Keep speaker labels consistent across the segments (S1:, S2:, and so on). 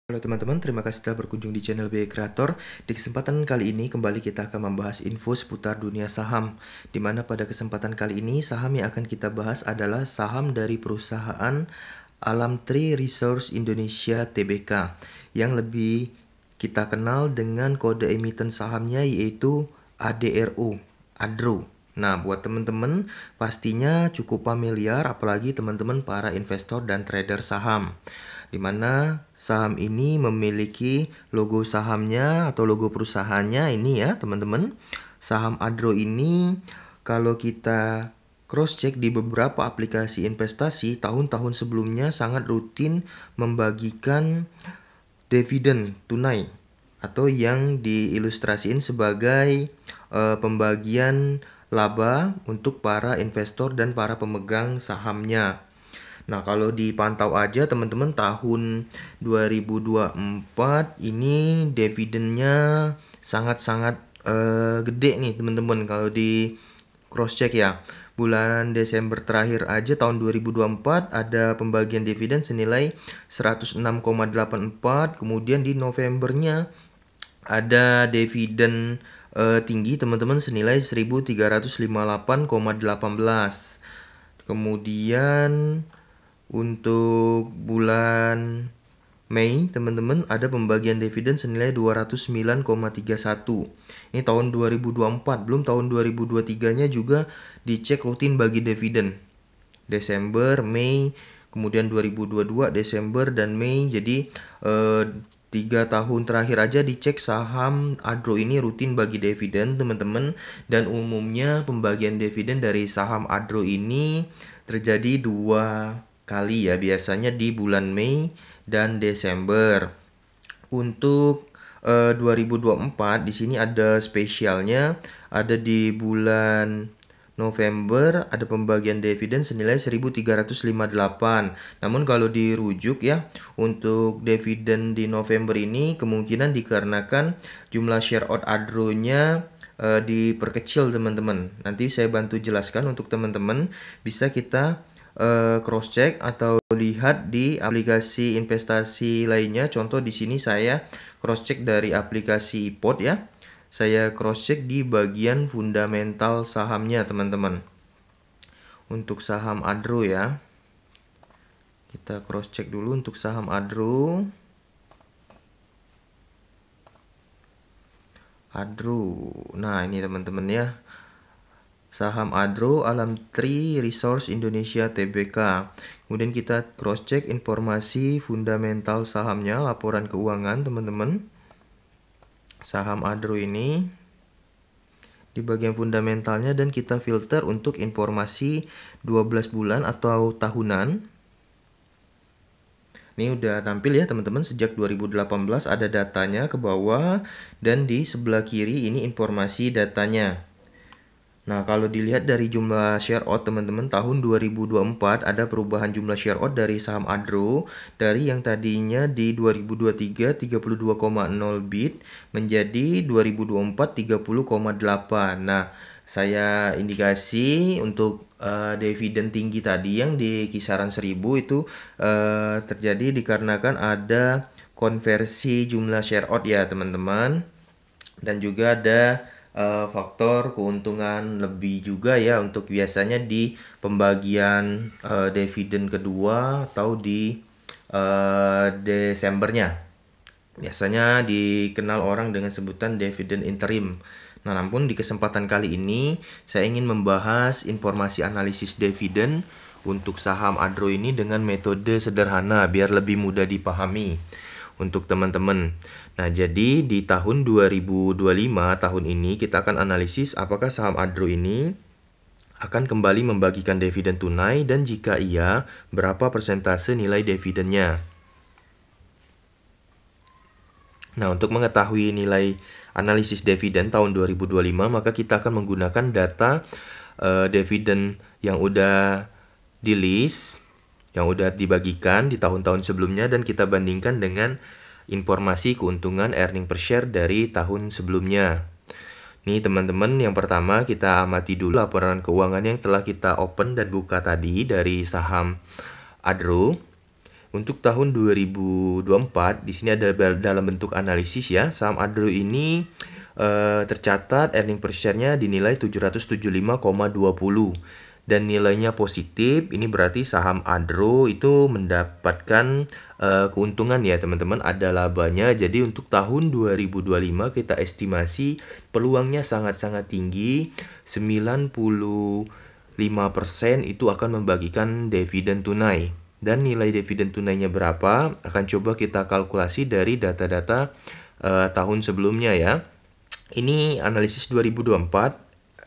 S1: Halo teman-teman, terima kasih telah berkunjung di channel BI Creator. Di kesempatan kali ini kembali kita akan membahas info seputar dunia saham. Di mana pada kesempatan kali ini saham yang akan kita bahas adalah saham dari perusahaan Alamtree Resource Indonesia Tbk yang lebih kita kenal dengan kode emiten sahamnya yaitu ADRO, ADRO. Nah, buat teman-teman pastinya cukup familiar apalagi teman-teman para investor dan trader saham. Di mana saham ini memiliki logo sahamnya atau logo perusahaannya ini ya teman-teman. Saham ADRO ini kalau kita cross check di beberapa aplikasi investasi tahun-tahun sebelumnya sangat rutin membagikan dividen tunai atau yang diilustrasiin sebagai pembagian laba untuk para investor dan para pemegang sahamnya. Nah, kalau dipantau aja teman-teman tahun 2024 ini dividennya sangat-sangat gede nih teman-teman kalau di cross check ya. Bulan Desember terakhir aja tahun 2024 ada pembagian dividen senilai 106,84, kemudian di Novembernya ada dividen tinggi teman-teman senilai 1358,18. Kemudian untuk bulan Mei teman-teman ada pembagian dividen senilai 209,31. Ini tahun 2024, belum tahun 2023-nya juga dicek rutin bagi dividen. Desember, Mei, kemudian 2022 Desember dan Mei. Jadi 3 tahun terakhir aja dicek saham ADRO ini rutin bagi dividen teman-teman. Dan umumnya pembagian dividen dari saham ADRO ini terjadi 2 kali ya, biasanya di bulan Mei dan Desember. Untuk 2024 di sini ada spesialnya, ada di bulan November ada pembagian dividen senilai 1358. Namun kalau dirujuk ya, untuk dividen di November ini kemungkinan dikarenakan jumlah share out ADRO-nya diperkecil teman-teman. Nanti saya bantu jelaskan untuk teman-teman, bisa kita cross check atau lihat di aplikasi investasi lainnya. Contoh di sini saya cross check dari aplikasi iPod ya. Saya cross check di bagian fundamental sahamnya teman-teman. Untuk saham ADRO ya. Kita cross check dulu untuk saham ADRO. Nah, ini teman-teman ya. Saham ADRO Alamtree Resource Indonesia Tbk. Kemudian kita cross check informasi fundamental sahamnya, laporan keuangan teman-teman. Saham ADRO ini di bagian fundamentalnya, dan kita filter untuk informasi 12 bulan atau tahunan. Ini udah tampil ya teman-teman, sejak 2018 ada datanya ke bawah, dan di sebelah kiri ini informasi datanya. Nah, kalau dilihat dari jumlah share out teman-teman, tahun 2024 ada perubahan jumlah share out dari saham ADRO dari yang tadinya di 2023 32,0 bit menjadi 2024 30,8. Nah, saya indikasi untuk dividen tinggi tadi yang di kisaran 1000 itu terjadi dikarenakan ada konversi jumlah share out ya teman-teman, dan juga ada faktor keuntungan lebih juga ya untuk biasanya di pembagian dividen kedua atau di Desembernya. Biasanya dikenal orang dengan sebutan dividen interim. Nah, namun di kesempatan kali ini saya ingin membahas informasi analisis dividen untuk saham ADRO ini dengan metode sederhana biar lebih mudah dipahami untuk teman-teman. Nah, jadi di tahun 2025 tahun ini kita akan analisis apakah saham ADRO ini akan kembali membagikan dividen tunai, dan jika iya, berapa persentase nilai dividennya. Nah, untuk mengetahui nilai analisis dividen tahun 2025, maka kita akan menggunakan data dividen yang udah di list, yang udah dibagikan di tahun-tahun sebelumnya, dan kita bandingkan dengan informasi keuntungan earning per share dari tahun sebelumnya. Nih teman-teman, yang pertama kita amati dulu laporan keuangan yang telah kita open dan buka tadi dari saham ADRO. Untuk tahun 2024 di sini ada dalam bentuk analisis ya. Saham Adro ini tercatat earning per share-nya dinilai 775,20 dan nilainya positif. Ini berarti saham Adro itu mendapatkan keuntungan ya teman-teman, ada labanya. Jadi untuk tahun 2025 kita estimasi peluangnya sangat-sangat tinggi, 95% itu akan membagikan dividen tunai. Dan nilai dividen tunainya berapa akan coba kita kalkulasi dari data-data tahun sebelumnya ya. Ini analisis 2024,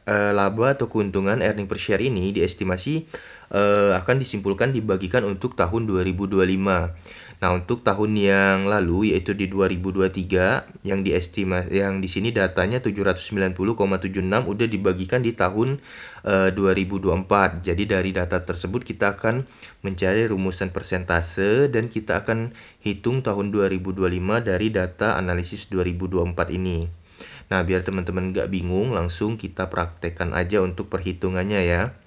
S1: laba atau keuntungan earning per share ini diestimasi akan disimpulkan dibagikan untuk tahun 2025. Nah, untuk tahun yang lalu yaitu di 2023 yang di sini datanya 790,76 udah dibagikan di tahun 2024. Jadi dari data tersebut kita akan mencari rumusan persentase dan kita akan hitung tahun 2025 dari data analisis 2024 ini. Nah, biar teman-teman nggak bingung, langsung kita praktekkan aja untuk perhitungannya ya.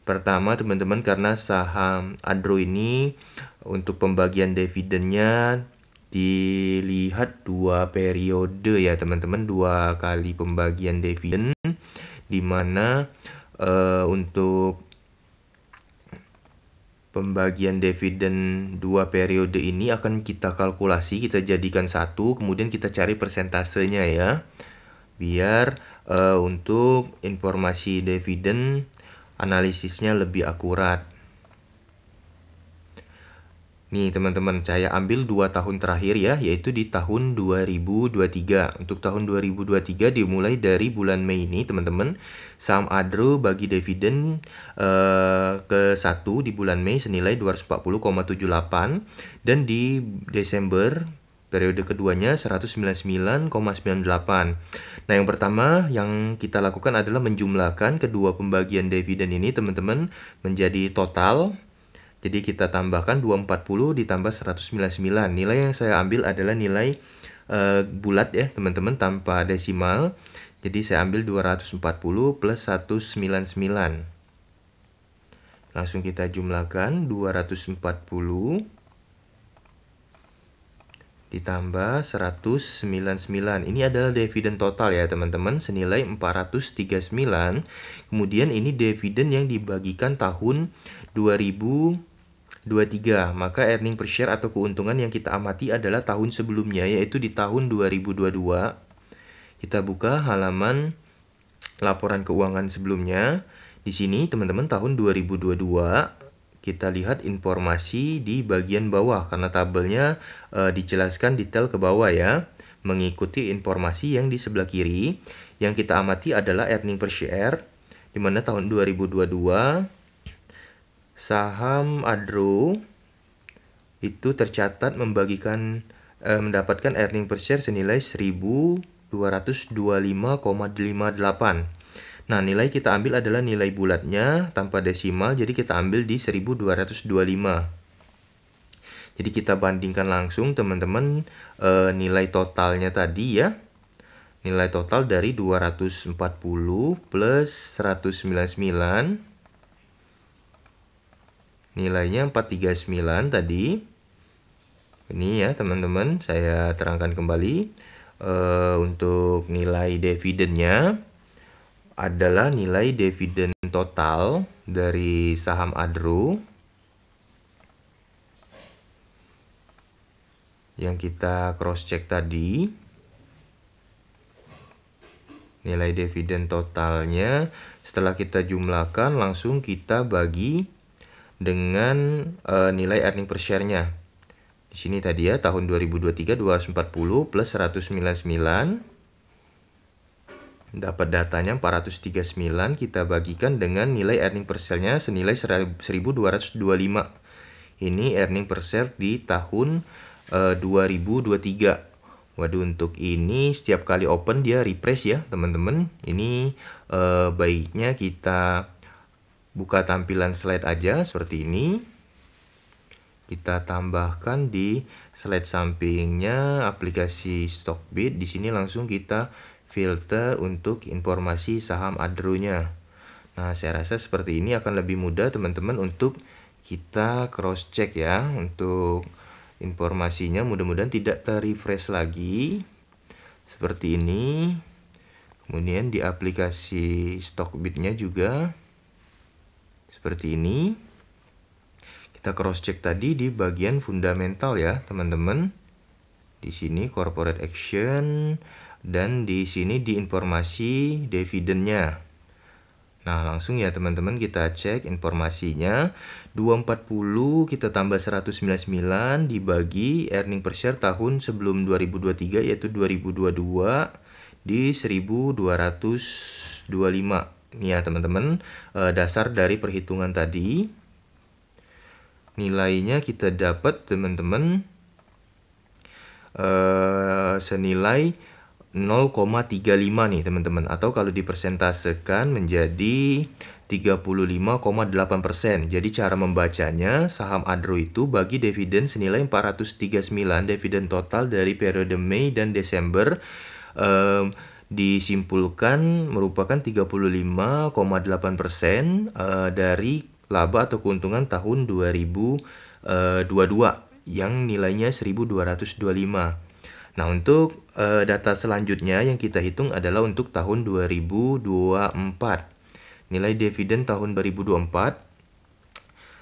S1: Pertama teman-teman, karena saham Adro ini untuk pembagian dividennya dilihat 2 periode ya teman-teman, 2 kali pembagian dividen, dimana untuk pembagian dividen 2 periode ini akan kita kalkulasi, kita jadikan satu, kemudian kita cari persentasenya ya, biar untuk informasi dividen analisisnya lebih akurat. Nih teman-teman, saya ambil 2 tahun terakhir ya, yaitu di tahun 2023. Untuk tahun 2023 dimulai dari bulan Mei ini teman-teman, saham Adro bagi dividen ke 1 di bulan Mei senilai 240,78 dan di Desember periode keduanya 199,98. Nah, yang pertama yang kita lakukan adalah menjumlahkan kedua pembagian dividen ini teman-teman menjadi total. Jadi kita tambahkan 240 ditambah 199. Nilai yang saya ambil adalah nilai bulat ya teman-teman, tanpa desimal. Jadi saya ambil 240 plus 199. Langsung kita jumlahkan 240 ditambah 199. Ini adalah dividen total ya teman-teman, senilai 439. Kemudian ini dividen yang dibagikan tahun 2023. Maka earning per share atau keuntungan yang kita amati adalah tahun sebelumnya, yaitu di tahun 2022. Kita buka halaman laporan keuangan sebelumnya. Di sini teman-teman tahun 2022 kita lihat informasi di bagian bawah, karena tabelnya dijelaskan detail ke bawah ya, mengikuti informasi yang di sebelah kiri. Yang kita amati adalah earning per share, di mana tahun 2022 saham Adro itu tercatat mendapatkan earning per share senilai 1.225,58. Nah, nilai kita ambil adalah nilai bulatnya tanpa desimal, jadi kita ambil di 1.225. Jadi kita bandingkan langsung teman-teman nilai totalnya tadi ya. Nilai total dari 240 plus 199. Nilainya 439 tadi. Ini ya teman-teman, saya terangkan kembali. Untuk nilai dividennya adalah nilai dividen total dari saham Adro yang kita cross check tadi. Nilai dividen totalnya setelah kita jumlahkan langsung kita bagi dengan nilai earning per share-nya. Di sini tadi ya tahun 2023 240 plus 199. Dapat datanya 439, kita bagikan dengan nilai earning per share-nya senilai 1.225. Ini earning per share di tahun 2023. Waduh, untuk ini setiap kali open dia refresh ya teman-teman. Ini baiknya kita buka tampilan slide aja seperti ini. Kita tambahkan di slide sampingnya aplikasi Stockbit. Di sini langsung kita filter untuk informasi saham Adro-nya. Nah, saya rasa seperti ini akan lebih mudah teman-teman untuk Kita cross check ya untuk informasinya, mudah-mudahan tidak terrefresh lagi. Seperti ini. Kemudian di aplikasi Stockbit-nya juga seperti ini. Kita cross check tadi di bagian fundamental ya, teman-teman. Di sini corporate action dan di sini di informasi dividennya. Nah, langsung ya teman-teman kita cek informasinya. 240 kita tambah 199 dibagi earning per share tahun sebelum 2023 yaitu 2022 di 1225. Ini ya teman-teman, dasar dari perhitungan tadi. Nilainya kita dapat teman-teman senilai 0,35 nih teman-teman, atau kalau dipersentasekan menjadi 35,8%. Jadi cara membacanya, saham Adro itu bagi dividen senilai 439, dividen total dari periode Mei dan Desember disimpulkan merupakan 35,8% dari laba atau keuntungan tahun 2022 yang nilainya 1225. Nah, untuk data selanjutnya yang kita hitung adalah untuk tahun 2024. Nilai dividen tahun 2024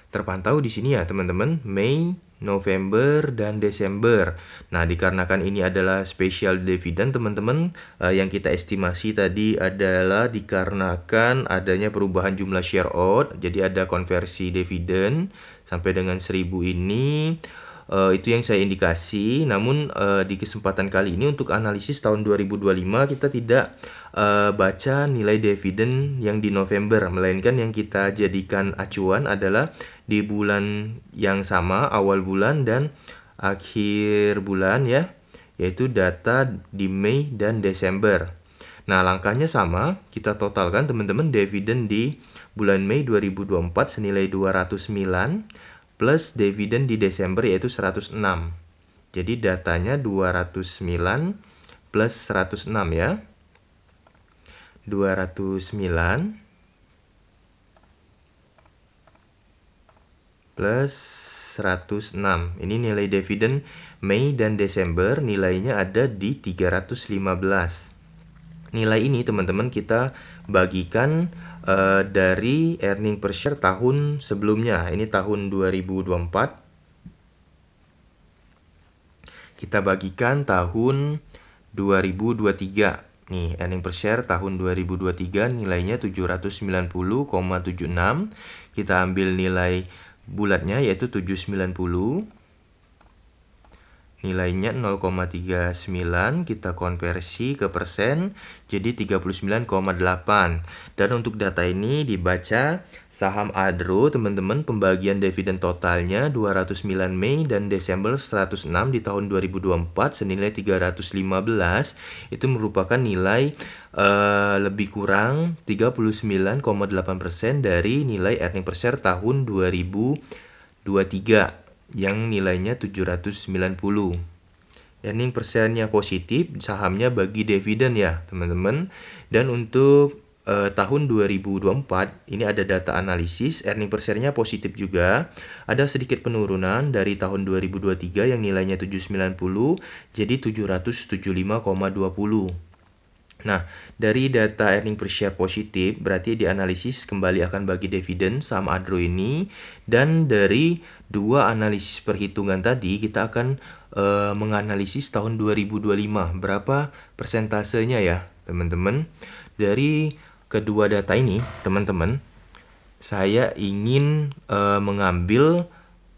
S1: terpantau di sini ya, teman-teman, Mei, November, dan Desember. Nah, dikarenakan ini adalah special dividend, teman-teman, yang kita estimasi tadi adalah dikarenakan adanya perubahan jumlah share out. Jadi ada konversi dividen sampai dengan 1000 ini. Itu yang saya indikasi. Namun di kesempatan kali ini untuk analisis tahun 2025 kita tidak baca nilai dividen yang di November, melainkan yang kita jadikan acuan adalah di bulan yang sama, awal bulan dan akhir bulan ya, yaitu data di Mei dan Desember. Nah, langkahnya sama, kita totalkan teman-teman dividen di bulan Mei 2024 senilai 209 plus dividen di Desember yaitu 106. Jadi datanya 209 plus 106 ya. 209 plus 106. Ini nilai dividen Mei dan Desember, nilainya ada di 315. Nilai ini teman-teman kita bagikan dari earning per share tahun sebelumnya. Ini tahun 2024. Kita bagikan tahun 2023. Nih, earning per share tahun 2023 nilainya 790,76. Kita ambil nilai bulatnya yaitu 790. Nilainya 0,39, kita konversi ke persen jadi 39,8. Dan untuk data ini dibaca saham Adro, teman-teman, pembagian dividen totalnya 209 Mei dan Desember 106 di tahun 2024 senilai 315. Itu merupakan nilai lebih kurang 39,8% dari nilai earning per share tahun 2023. Yang nilainya 790. Earning per share-nya positif, sahamnya bagi dividen ya, teman-teman. Dan untuk tahun 2024, ini ada data analisis, earning per share-nya positif juga. Ada sedikit penurunan dari tahun 2023 yang nilainya 790, jadi 775,20. Nah, dari data earning per share positif, berarti dianalisis kembali akan bagi dividen saham Adro ini. Dan dari dua analisis perhitungan tadi, kita akan menganalisis tahun 2025. Berapa persentasenya ya, teman-teman? Dari kedua data ini, teman-teman, saya ingin mengambil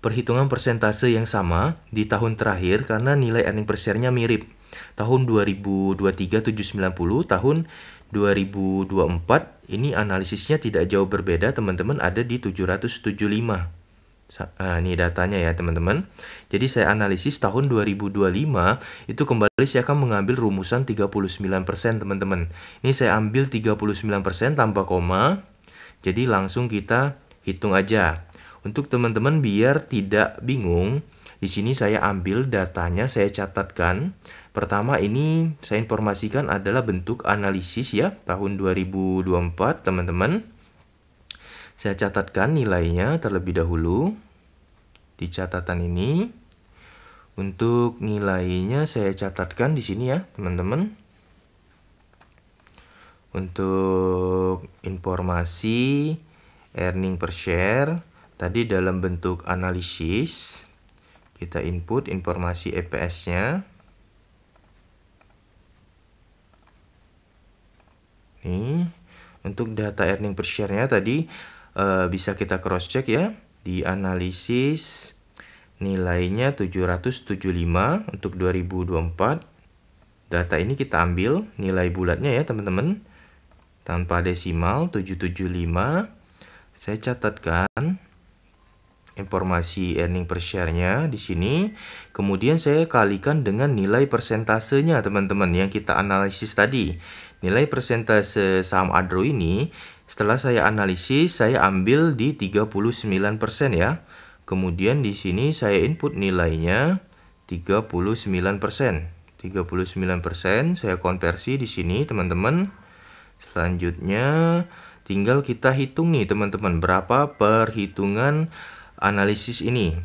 S1: perhitungan persentase yang sama di tahun terakhir karena nilai earning per share-nya mirip. Tahun 2023 790, tahun 2024 ini analisisnya tidak jauh berbeda, teman-teman, ada di 775. Ini datanya ya, teman-teman. Jadi saya analisis tahun 2025 itu kembali saya akan mengambil rumusan 39%, teman-teman. Ini saya ambil 39% tanpa koma. Jadi langsung kita hitung aja. Untuk teman-teman biar tidak bingung, di sini saya ambil datanya, saya catatkan. Pertama ini saya informasikan adalah bentuk analisis ya, tahun 2024, teman-teman. Saya catatkan nilainya terlebih dahulu di catatan ini. Untuk nilainya saya catatkan di sini ya, teman-teman. Untuk informasi earning per share tadi dalam bentuk analisis, kita input informasi EPS-nya. Nih, untuk data earning per share-nya tadi bisa kita cross check ya di analisis. Nilainya 775 untuk 2024. Data ini kita ambil nilai bulatnya ya teman-teman. Tanpa desimal 775. Saya catatkan informasi earning per share-nya di sini. Kemudian saya kalikan dengan nilai persentasenya teman-teman yang kita analisis tadi. Nilai persentase saham Adro ini setelah saya analisis saya ambil di 39% ya. Kemudian di sini saya input nilainya 39%. 39% saya konversi di sini teman-teman. Selanjutnya tinggal kita hitung nih teman-teman berapa perhitungan analisis ini.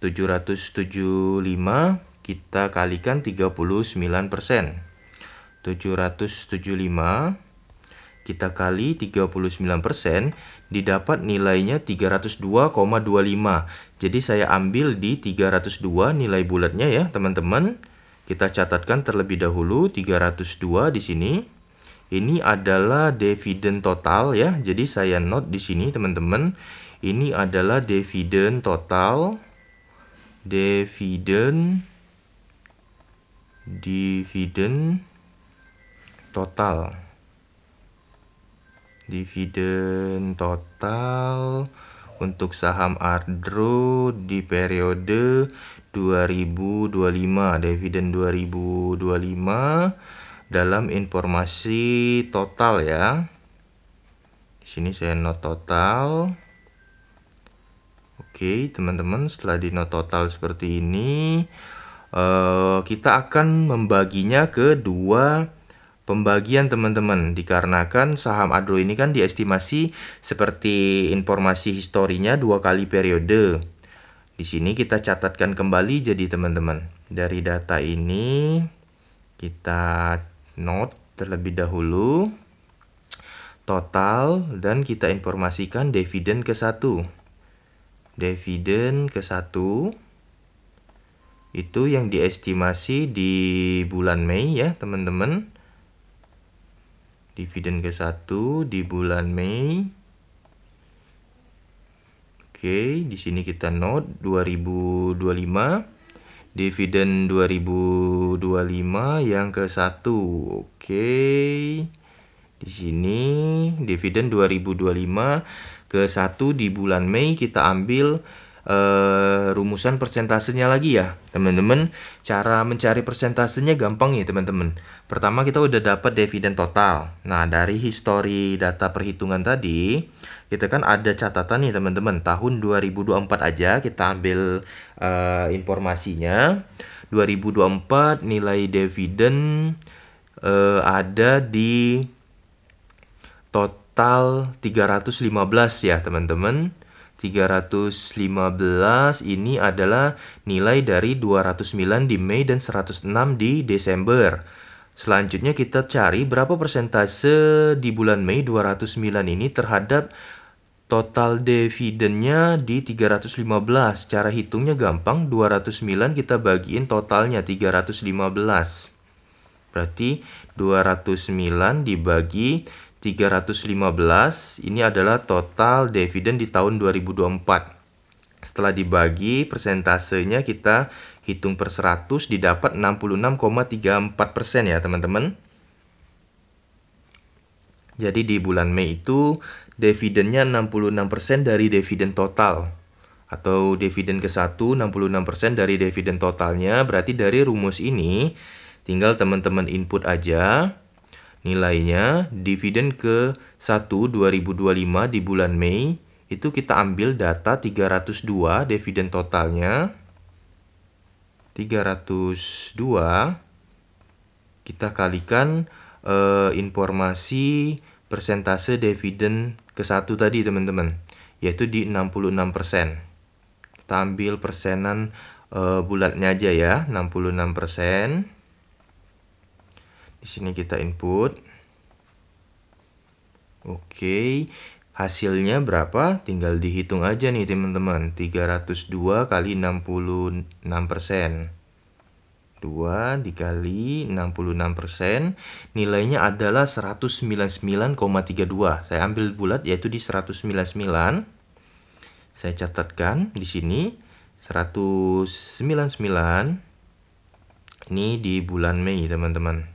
S1: 775 kita kalikan 39%. 775 kita kali 39% didapat nilainya 302,25. Jadi saya ambil di 302 nilai bulatnya ya teman-teman. Kita catatkan terlebih dahulu 302 di sini. Ini adalah dividen total ya. Jadi saya note di sini teman-teman. Ini adalah dividen total. Dividen total. Dividen total untuk saham Adro di periode 2025. Dividen 2025 dalam informasi total ya. Di sini saya note total. Oke, teman-teman, setelah di note total seperti ini, kita akan membaginya ke dua pembagian teman-teman, dikarenakan saham Adro ini kan diestimasi seperti informasi historinya 2 kali periode. Di sini kita catatkan kembali jadi teman-teman. Dari data ini kita note terlebih dahulu total dan kita informasikan dividen ke-1. Dividen ke-1 itu yang diestimasi di bulan Mei ya, teman-teman. Dividen ke-1 di bulan Mei. Oke, di sini kita note 2025. Dividen 2025 yang ke-1. Oke. Di sini dividen 2025 ke-1 di bulan Mei kita ambil rumusan persentasenya lagi ya teman-teman. Cara mencari persentasenya gampang ya teman-teman. Pertama kita udah dapat dividen total. Nah dari histori data perhitungan tadi kita kan ada catatan nih teman-teman. Tahun 2024 aja kita ambil informasinya. 2024 nilai dividen ada di total 315 ya teman-teman. 315 ini adalah nilai dari 209 di Mei dan 106 di Desember. Selanjutnya kita cari berapa persentase di bulan Mei 209 ini terhadap total dividennya di 315. Cara hitungnya gampang, 209 kita bagiin totalnya 315. Berarti 209 dibagi 315 ini adalah total dividen di tahun 2024. Setelah dibagi persentasenya kita hitung per 100 didapat 66,34% ya teman-teman. Jadi di bulan Mei itu dividennya 66% dari dividen total. Atau dividen ke-1 66% dari dividen totalnya. Berarti dari rumus ini tinggal teman-teman input aja nilainya. Dividen ke-1 2025 di bulan Mei itu kita ambil data 302 dividen totalnya. 302 kita kalikan informasi persentase dividen ke-1 tadi teman-teman. yaitu di 66%. Kita ambil persenan bulatnya aja ya, 66%. Di sini kita input. Oke, hasilnya berapa? Tinggal dihitung aja nih teman-teman. 302 kali 66%. 2 dikali 66%. Nilainya adalah 199,32. Saya ambil bulat yaitu di 199. Saya catatkan di sini 199. Ini di bulan Mei, teman-teman.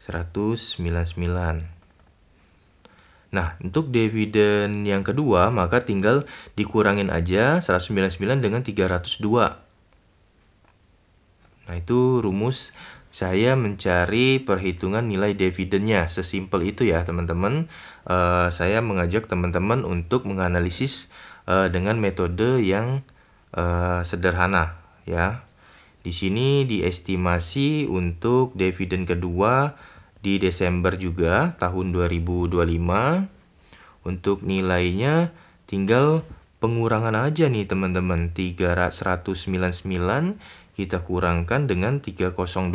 S1: 199. Nah, untuk dividen yang kedua, maka tinggal dikurangin aja 199 dengan 302. Nah, itu rumus saya mencari perhitungan nilai dividennya. Sesimpel itu ya, teman-teman. Saya mengajak teman-teman untuk menganalisis dengan metode yang sederhana ya. Di sini diestimasi untuk dividen kedua di Desember juga tahun 2025. Untuk nilainya tinggal pengurangan aja nih teman-teman. 199 kita kurangkan dengan 302.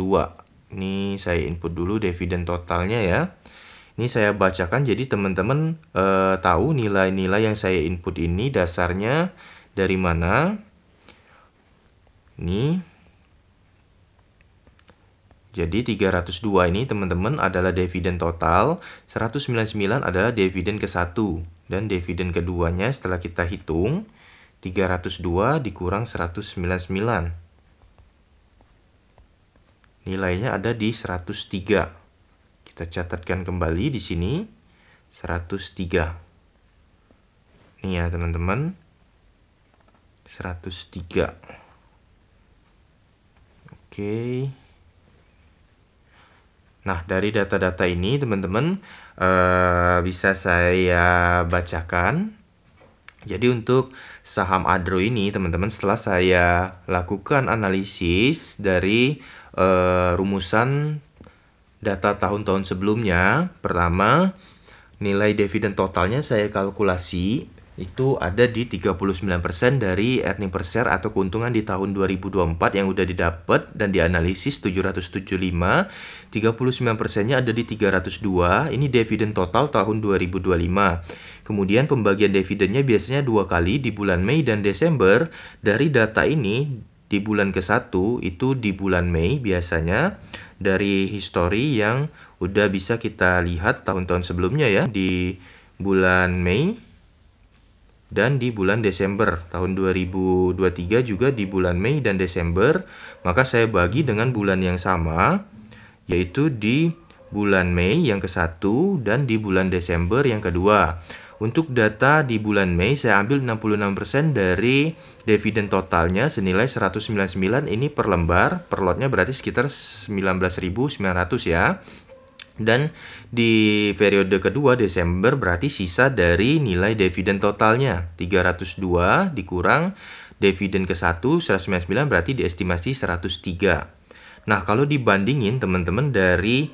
S1: Ini saya input dulu dividen totalnya ya. Ini saya bacakan jadi teman-teman tahu nilai-nilai yang saya input ini dasarnya dari mana. Ini jadi 302 ini teman-teman adalah dividen total, 199 adalah dividen ke-1. Dan dividen keduanya setelah kita hitung, 302 dikurang 199. Nilainya ada di 103. Kita catatkan kembali di sini, 103. Ini ya teman-teman, 103. Oke. Nah, dari data-data ini teman-teman bisa saya bacakan. Jadi untuk saham Adro ini teman-teman, setelah saya lakukan analisis dari rumusan data tahun-tahun sebelumnya, pertama nilai dividen totalnya saya kalkulasi itu ada di 39% dari earning per share atau keuntungan di tahun 2024 yang udah didapat dan dianalisis 775. 39%-nya ada di 302. Ini dividen total tahun 2025. Kemudian pembagian dividennya biasanya 2 kali di bulan Mei dan Desember. Dari data ini di bulan ke-1 itu di bulan Mei biasanya, dari history yang udah bisa kita lihat tahun-tahun sebelumnya ya, di bulan Mei dan di bulan Desember tahun 2023 juga di bulan Mei dan Desember. Maka saya bagi dengan bulan yang sama, yaitu di bulan Mei yang ke-1 dan di bulan Desember yang kedua. Untuk data di bulan Mei saya ambil 66% dari dividen totalnya senilai 199. Ini per lembar, per lotnya berarti sekitar 19.900 ya. Dan di periode kedua Desember berarti sisa dari nilai dividen totalnya 302 dikurang dividen ke-1 199 berarti diestimasi 103. Nah, kalau dibandingin teman-teman dari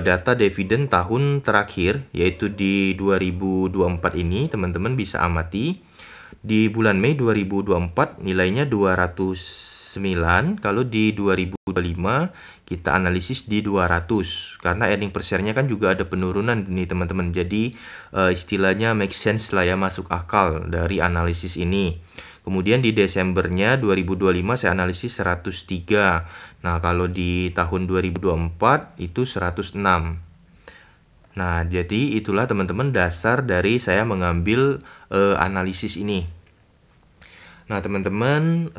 S1: data dividen tahun terakhir yaitu di 2024 ini, teman-teman bisa amati di bulan Mei 2024 nilainya 209. Kalau di 2025 kita analisis di 200 karena earning per share-nya kan juga ada penurunan nih teman-teman. Jadi istilahnya make sense lah ya, masuk akal dari analisis ini. Kemudian di Desembernya 2025 saya analisis 103. Nah, kalau di tahun 2024 itu 106. Nah, jadi itulah teman-teman dasar dari saya mengambil analisis ini. Nah, teman-teman,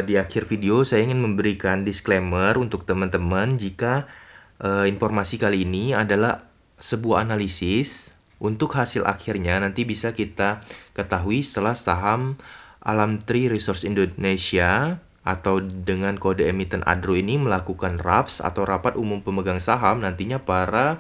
S1: di akhir video saya ingin memberikan disclaimer untuk teman-teman jika informasi kali ini adalah sebuah analisis. Untuk hasil akhirnya nanti bisa kita ketahui setelah saham Alamtree Resource Indonesia atau dengan kode emiten ADRO ini melakukan RAPS atau Rapat Umum Pemegang Saham. Nantinya para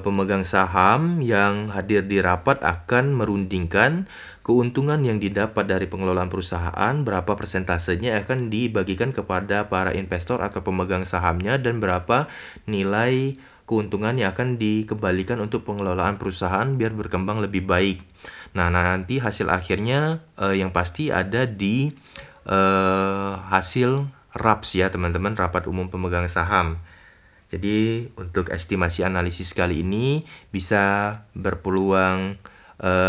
S1: pemegang saham yang hadir di rapat akan merundingkan keuntungan yang didapat dari pengelolaan perusahaan, berapa persentasenya akan dibagikan kepada para investor atau pemegang sahamnya, dan berapa nilai keuntungan yang akan dikembalikan untuk pengelolaan perusahaan biar berkembang lebih baik. Nah, nanti hasil akhirnya yang pasti ada di hasil RAPS ya teman-teman, Rapat Umum Pemegang Saham. Jadi untuk estimasi analisis kali ini bisa berpeluang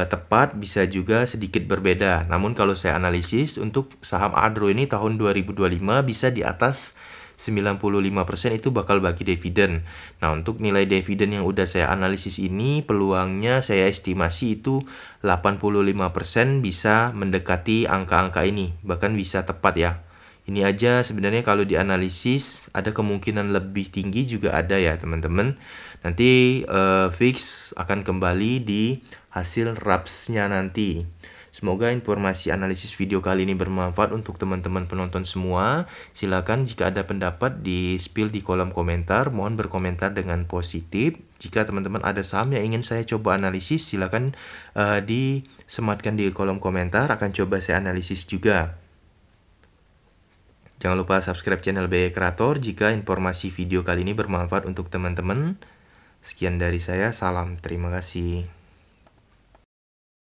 S1: tepat, bisa juga sedikit berbeda. Namun kalau saya analisis untuk saham Adro ini tahun 2025 bisa di atas 95% itu bakal bagi dividen. Nah, untuk nilai dividen yang udah saya analisis ini peluangnya saya estimasi itu 85% bisa mendekati angka-angka ini, bahkan bisa tepat ya. Ini aja sebenarnya kalau dianalisis ada kemungkinan lebih tinggi juga ada ya teman-teman. Nanti fix akan kembali di hasil RAPS-nya nanti. Semoga informasi analisis video kali ini bermanfaat untuk teman-teman penonton semua. Silakan jika ada pendapat di spill di kolom komentar. Mohon berkomentar dengan positif. Jika teman-teman ada saham yang ingin saya coba analisis, silakan disematkan di kolom komentar. Akan coba saya analisis juga. Jangan lupa subscribe channel BE Kreator jika informasi video kali ini bermanfaat untuk teman-teman. Sekian dari saya, salam, terima kasih.